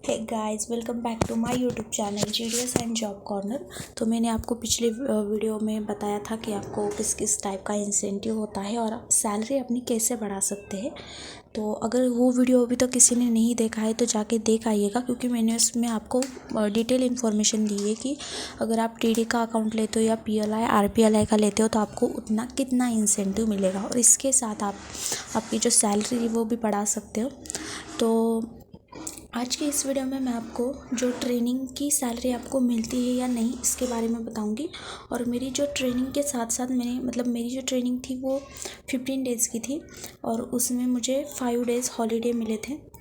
Hey guys, welcome back to my YouTube channel GDS and job corner. तो मैंने आपको पिछले वीडियो में बताया था कि आपको किस किस टाइप का इंसेंटिव होता है और सैलरी अपनी कैसे बढ़ा सकते हैं। तो अगर वो वीडियो अभी तक किसी ने नहीं देखा है तो जाके देख आइएगा, क्योंकि मैंने उसमें आपको डिटेल इन्फॉर्मेशन दी है कि अगर आप टीडी का अकाउंट लेते हो या पीएलआई आरपीएलआई का लेते हो तो आपको उतना कितना इंसेंटिव मिलेगा और इसके साथ आप आपकी जो सैलरी है वो भी बढ़ा सकते हो। तो आज के इस वीडियो में मैं आपको जो ट्रेनिंग की सैलरी आपको मिलती है या नहीं इसके बारे में बताऊंगी। और मेरी जो ट्रेनिंग के साथ साथ मेरी जो ट्रेनिंग थी वो 15 डेज़ की थी और उसमें मुझे 5 डेज़ हॉलीडे मिले थे।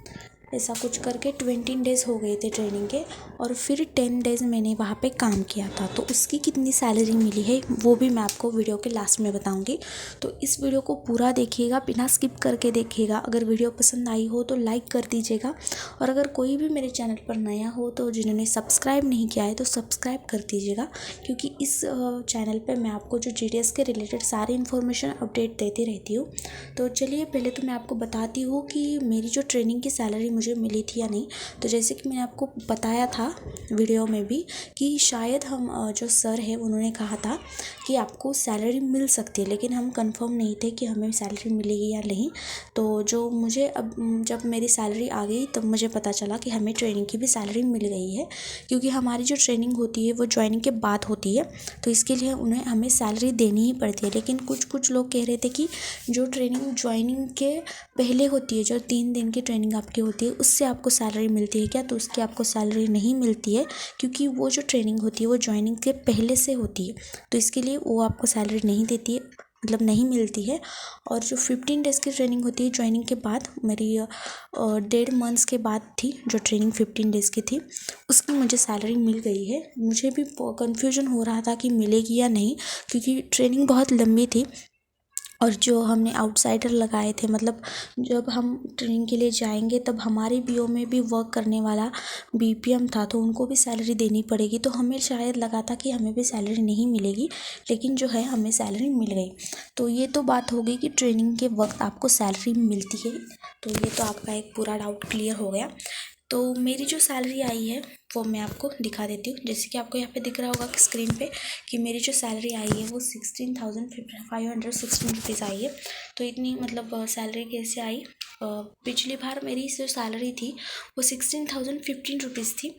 ऐसा कुछ करके 20 डेज़ हो गए थे ट्रेनिंग के, और फिर 10 डेज़ मैंने वहाँ पे काम किया था। तो उसकी कितनी सैलरी मिली है वो भी मैं आपको वीडियो के लास्ट में बताऊंगी। तो इस वीडियो को पूरा देखिएगा, बिना स्किप करके देखिएगा। अगर वीडियो पसंद आई हो तो लाइक कर दीजिएगा, और अगर कोई भी मेरे चैनल पर नया हो तो जिन्होंने सब्सक्राइब नहीं किया है तो सब्सक्राइब कर दीजिएगा, क्योंकि इस चैनल पर मैं आपको जो जीडीएस के रिलेटेड सारी इन्फॉर्मेशन अपडेट देती रहती हूँ। तो चलिए, पहले तो मैं आपको बताती हूँ कि मेरी जो ट्रेनिंग की सैलरी मुझे मिली थी या नहीं। तो जैसे कि मैंने आपको बताया था वीडियो में भी कि शायद हम जो सर है उन्होंने कहा था कि आपको सैलरी मिल सकती है, लेकिन हम कंफर्म नहीं थे कि हमें सैलरी मिलेगी या नहीं। तो जो मुझे अब जब मेरी सैलरी आ गई तब मुझे पता चला कि हमें ट्रेनिंग की भी सैलरी मिल गई है, क्योंकि हमारी जो ट्रेनिंग होती है वो ज्वाइनिंग के बाद होती है। तो इसके लिए हमें सैलरी देनी ही पड़ती है। लेकिन कुछ लोग कह रहे थे कि जो ट्रेनिंग ज्वाइनिंग के पहले होती है, जो 3 दिन की ट्रेनिंग आपकी होती है, उससे आपको सैलरी मिलती है क्या? तो उसकी आपको सैलरी नहीं मिलती है, क्योंकि वो जो ट्रेनिंग होती है वो ज्वाइनिंग के पहले से होती है। तो इसके लिए वो आपको सैलरी नहीं देती है, मतलब नहीं मिलती है। और जो 15 डेज़ की ट्रेनिंग होती है ज्वाइनिंग के बाद, मेरी 1.5 मंथ्स के बाद थी जो ट्रेनिंग 15 डेज़ की थी, उसकी मुझे सैलरी मिल गई है। मुझे भी कन्फ्यूजन हो रहा था कि मिलेगी या नहीं, क्योंकि ट्रेनिंग बहुत लंबी थी और जो हमने आउटसाइडर लगाए थे, मतलब जब हम ट्रेनिंग के लिए जाएंगे तब हमारे बीओ में भी वर्क करने वाला बीपीएम था, तो उनको भी सैलरी देनी पड़ेगी। तो हमें शायद लगा था कि हमें भी सैलरी नहीं मिलेगी, लेकिन जो है हमें सैलरी मिल गई। तो ये तो बात हो गई कि ट्रेनिंग के वक्त आपको सैलरी मिलती है। तो ये तो आपका एक पूरा डाउट क्लियर हो गया। तो मेरी जो सैलरी आई है वो मैं आपको दिखा देती हूँ। जैसे कि आपको यहाँ पे दिख रहा होगा कि स्क्रीन पे कि मेरी जो सैलरी आई है वो 16,516 रुपीज़ आई है। तो इतनी सैलरी कैसे आई? पिछली बार मेरी जो सैलरी थी वो 16,015 रुपीज़ थी।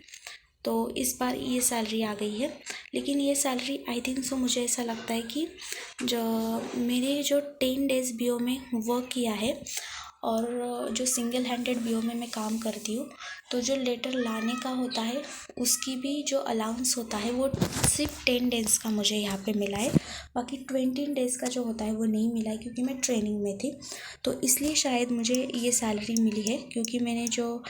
तो इस बार ये सैलरी आ गई है। लेकिन ये सैलरी आई थिंक सो, मुझे ऐसा लगता है कि जो मेरे जो 10 डेज़ बीओ में वर्क किया है और जो सिंगल हैंडेड बीओ में मैं काम करती हूँ, तो जो लेटर लाने का होता है उसकी भी जो अलाउंस होता है वो सिर्फ 10 डेज़ का मुझे यहाँ पे मिला है। बाकी 20 डेज़ का जो होता है वो नहीं मिला है, क्योंकि मैं ट्रेनिंग में थी। तो इसलिए शायद मुझे ये सैलरी मिली है, क्योंकि मैंने जो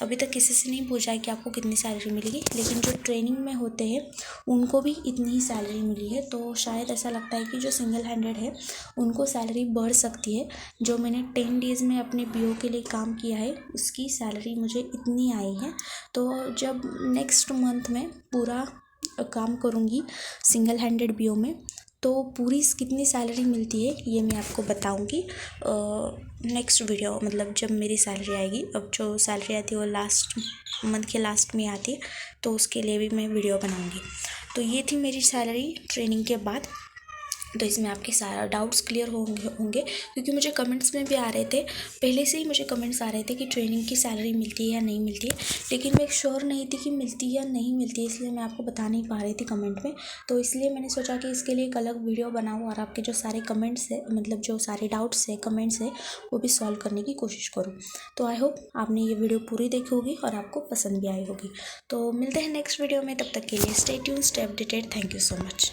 अभी तक किसी से नहीं पूछा है कि आपको कितनी सैलरी मिलेगी, लेकिन जो ट्रेनिंग में होते हैं उनको भी इतनी ही सैलरी मिली है। तो शायद ऐसा लगता है कि जो सिंगल हैंडेड है उनको सैलरी बढ़ सकती है। जो मैंने 10 डेज़ में अपने बीओ के लिए काम किया है उसकी सैलरी मुझे इतनी आई है। तो जब नेक्स्ट मंथ में पूरा काम करूँगी सिंगल हैंडेड बीओ में, तो पूरी कितनी सैलरी मिलती है ये मैं आपको बताऊँगी नेक्स्ट वीडियो, मतलब जब मेरी सैलरी आएगी। अब जो सैलरी आती है वो लास्ट मंथ के लास्ट में आती है, तो उसके लिए भी मैं वीडियो बनाऊँगी। तो ये थी मेरी सैलरी ट्रेनिंग के बाद। तो इसमें आपके सारा डाउट्स क्लियर होंगे, क्योंकि मुझे कमेंट्स में भी आ रहे थे, पहले से ही मुझे कमेंट्स आ रहे थे कि ट्रेनिंग की सैलरी मिलती है या नहीं मिलती है, लेकिन मैं श्योर नहीं थी कि मिलती है या नहीं मिलती है, इसलिए मैं आपको बता नहीं पा रही थी कमेंट में। तो इसलिए मैंने सोचा कि इसके लिए एक अलग वीडियो बनाऊँ और आपके जो सारे कमेंट्स है, मतलब जो सारे डाउट्स है, कमेंट्स है, वो भी सॉल्व करने की कोशिश करूँ। तो आई होप आपने ये वीडियो पूरी देखी होगी और आपको पसंद भी आई होगी। तो मिलते हैं नेक्स्ट वीडियो में, तब तक के लिए stay tuned, stay updated. Thank you so much.